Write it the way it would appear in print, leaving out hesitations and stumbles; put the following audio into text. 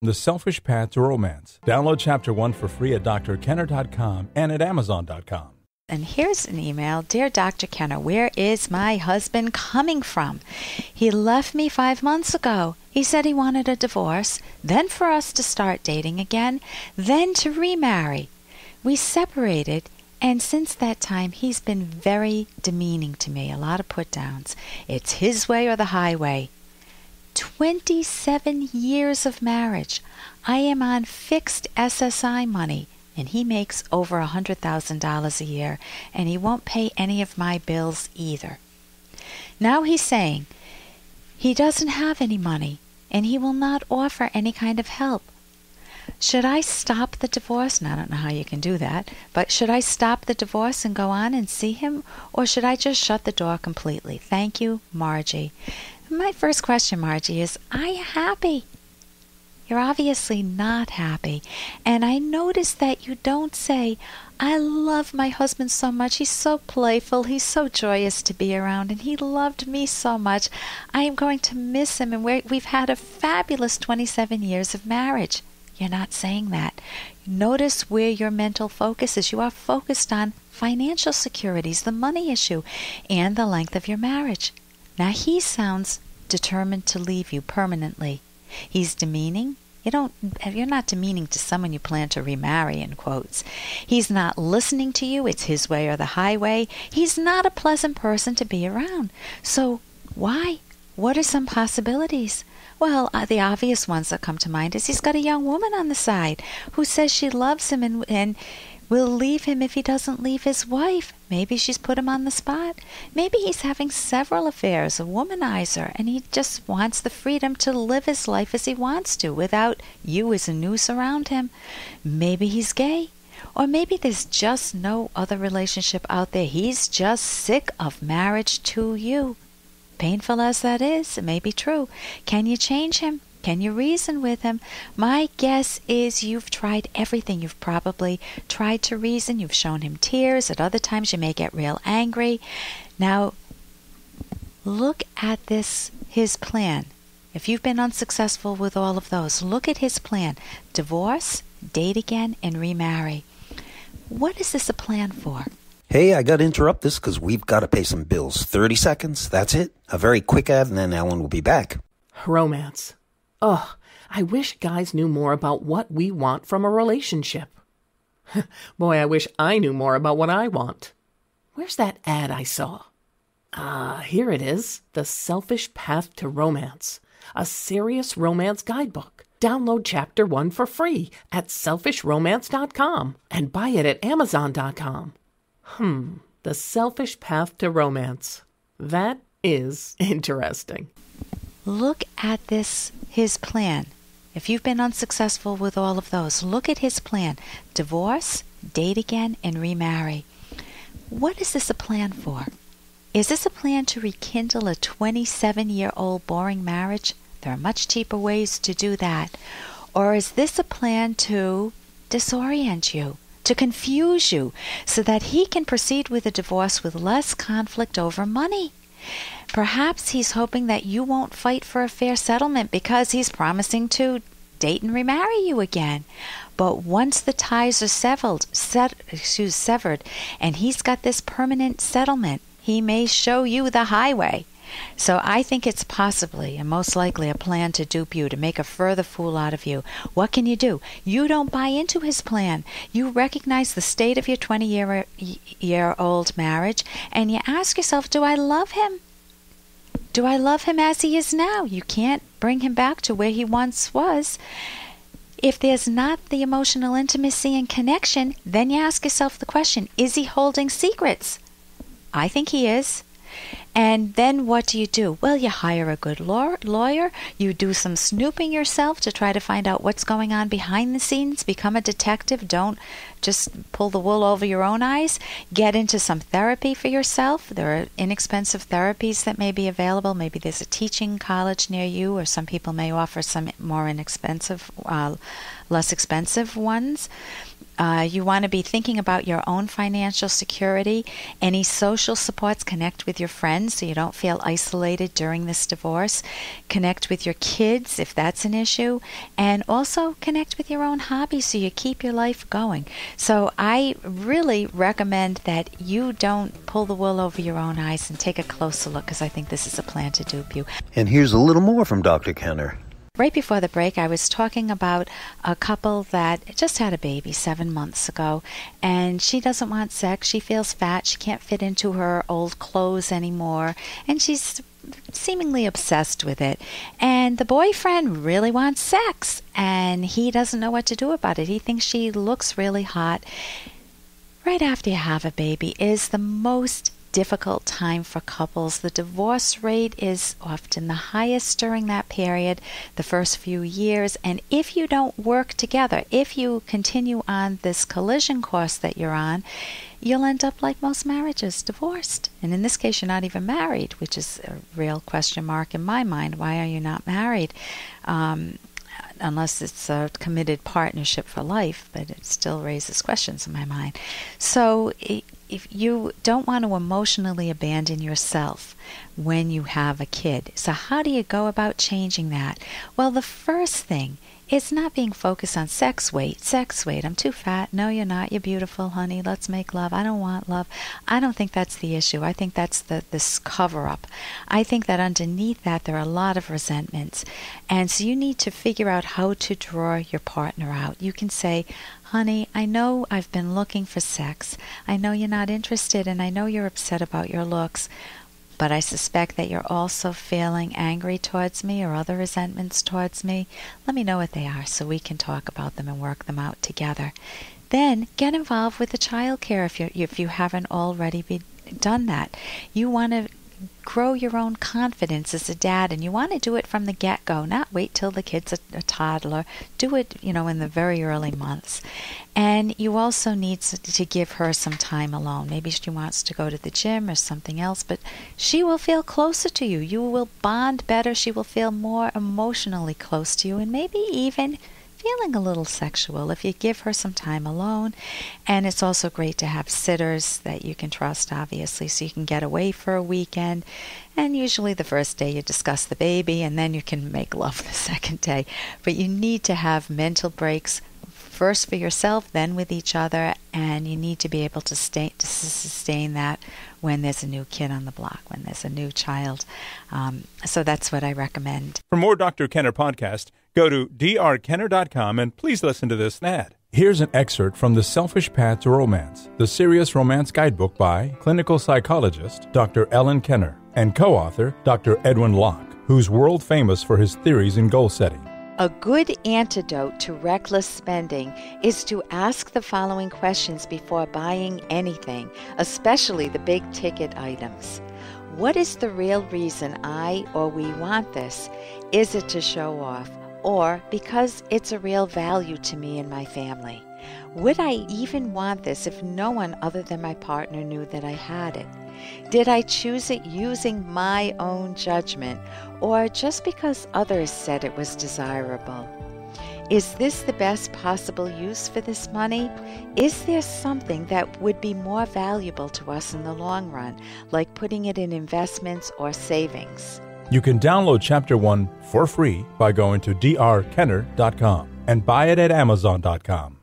The Selfish Path to Romance. Download Chapter 1 for free at drkenner.com and at amazon.com. And here's an email. Dear Dr. Kenner, where is my husband coming from? He left me 5 months ago. He said he wanted a divorce, then for us to start dating again, then to remarry. We separated, and since that time he's been very demeaning to me, a lot of put-downs. It's his way or the highway. 27 years of marriage. I am on fixed SSI money, and he makes over $100,000 a year, and he won't pay any of my bills either. Now he's saying he doesn't have any money, and he will not offer any kind of help. Should I stop the divorce? And I don't know how you can do that, but should I stop the divorce and go on and see him, or should I just shut the door completely? Thank you, Margie. My first question, Margie, is, are you happy? You're obviously not happy. And I notice that you don't say, I love my husband so much. He's so playful. He's so joyous to be around. And he loved me so much. I am going to miss him. And we've had a fabulous 27 years of marriage. You're not saying that. Notice where your mental focus is. You are focused on financial securities, the money issue, and the length of your marriage. Now he sounds determined to leave you permanently. He's demeaning. You're not demeaning to someone you plan to remarry, in quotes. He's not listening to you. It's his way or the highway. He's not a pleasant person to be around. So why? What are some possibilities? Well, the obvious ones that come to mind is he's got a young woman on the side who says she loves him and will leave him if he doesn't leave his wife. Maybe she's put him on the spot. Maybe he's having several affairs, a womanizer, and he just wants the freedom to live his life as he wants to without you as a noose around him. Maybe he's gay. Or maybe there's just no other relationship out there. He's just sick of marriage to you. Painful as that is, it may be true. Can you change him? Can you reason with him? My guess is you've tried everything. You've probably tried to reason. You've shown him tears. At other times you may get real angry. Now, look at his plan. If you've been unsuccessful with all of those, look at his plan. Divorce, date again, and remarry. What is this a plan for? Hey, I got to interrupt this because we've got to pay some bills. 30 seconds, that's it. A very quick ad, and then Ellen will be back. Romance. Ugh, I wish guys knew more about what we want from a relationship. Boy, I wish I knew more about what I want. Where's that ad I saw? Here it is. The Selfish Path to Romance. A serious romance guidebook. Download Chapter 1 for free at selfishromance.com and buy it at amazon.com. The Selfish Path to Romance. That is interesting. Look at his plan. If you've been unsuccessful with all of those, look at his plan. Divorce, date again, and remarry. What is this a plan for? Is this a plan to rekindle a 27-year-old boring marriage? There are much cheaper ways to do that. Or is this a plan to disorient you, to confuse you, so that he can proceed with a divorce with less conflict over money? Perhaps he's hoping that you won't fight for a fair settlement because he's promising to date and remarry you again. But once the ties are severed, and he's got this permanent settlement, he may show you the highway. So I think it's possibly and most likely a plan to dupe you, to make a further fool out of you. What can you do? You don't buy into his plan. You recognize the state of your 20-year-old marriage, and you ask yourself, do I love him? Do I love him as he is now? You can't bring him back to where he once was. If there's not the emotional intimacy and connection, then you ask yourself the question, is he holding secrets? I think he is. And then what do? Well, you hire a good lawyer. You do some snooping yourself to try to find out what's going on behind the scenes. Become a detective. Don't just pull the wool over your own eyes. Get into some therapy for yourself. There are inexpensive therapies that may be available. Maybe there's a teaching college near you, or some people may offer some more inexpensive, less expensive ones. You want to be thinking about your own financial security. Any social supports, connect with your friends so you don't feel isolated during this divorce. Connect with your kids if that's an issue. And also connect with your own hobbies so you keep your life going. So I really recommend that you don't pull the wool over your own eyes and take a closer look, because I think this is a plan to dupe you. And here's a little more from Dr. Kenner. Right before the break, I was talking about a couple that just had a baby 7 months ago, and she doesn't want sex. She feels fat. She can't fit into her old clothes anymore, and she's seemingly obsessed with it. And the boyfriend really wants sex, and he doesn't know what to do about it. He thinks she looks really hot. Right after you have a baby is the most difficult time for couples. The divorce rate is often the highest during that period, the first few years. And if you don't work together, if you continue on this collision course that you're on, you'll end up like most marriages, divorced. And in this case, you're not even married, which is a real question mark in my mind. Why are you not married? Unless it's a committed partnership for life, but it still raises questions in my mind. So if you don't want to emotionally abandon yourself when you have a kid. So how do you go about changing that? Well, the first thing is not being focused on sex weight. I'm too fat. No, you're not. You're beautiful, honey. Let's make love. I don't want love. I don't think that's the issue. I think that's this cover-up. I think that underneath that there are a lot of resentments. And so you need to figure out how to draw your partner out. You can say, honey, I know I've been looking for sex. I know you're not interested, and I know you're upset about your looks. But I suspect that you're also feeling angry towards me or other resentments towards me. Let me know what they are so we can talk about them and work them out together. Then get involved with the child care if you haven't already done that. You want to grow your own confidence as a dad, and you want to do it from the get-go, not wait till the kid's a toddler. Do it, in the very early months. And you also need to give her some time alone. Maybe she wants to go to the gym or something else, but she will feel closer to you. You will bond better. She will feel more emotionally close to you, and maybe even feeling a little sexual if you give her some time alone. And it's also great to have sitters that you can trust, obviously, so you can get away for a weekend. And usually the first day you discuss the baby, and then you can make love the second day. But you need to have mental breaks, first for yourself, then with each other, and you need to be able to sustain that when there's a new kid on the block, when there's a new child. So that's what I recommend. For more Dr. Kenner podcast, go to drkenner.com and please listen to this ad. Here's an excerpt from The Selfish Path to Romance, the Serious Romance Guidebook by clinical psychologist Dr. Ellen Kenner and co-author Dr. Edwin Locke, who's world famous for his theories in goal setting. A good antidote to reckless spending is to ask the following questions before buying anything, especially the big-ticket items. What is the real reason I or we want this? Is it to show off, or because it's a real value to me and my family? Would I even want this if no one other than my partner knew that I had it? Did I choose it using my own judgment, or just because others said it was desirable? Is this the best possible use for this money? Is there something that would be more valuable to us in the long run, like putting it in investments or savings? You can download Chapter 1 for free by going to drkenner.com and buy it at amazon.com.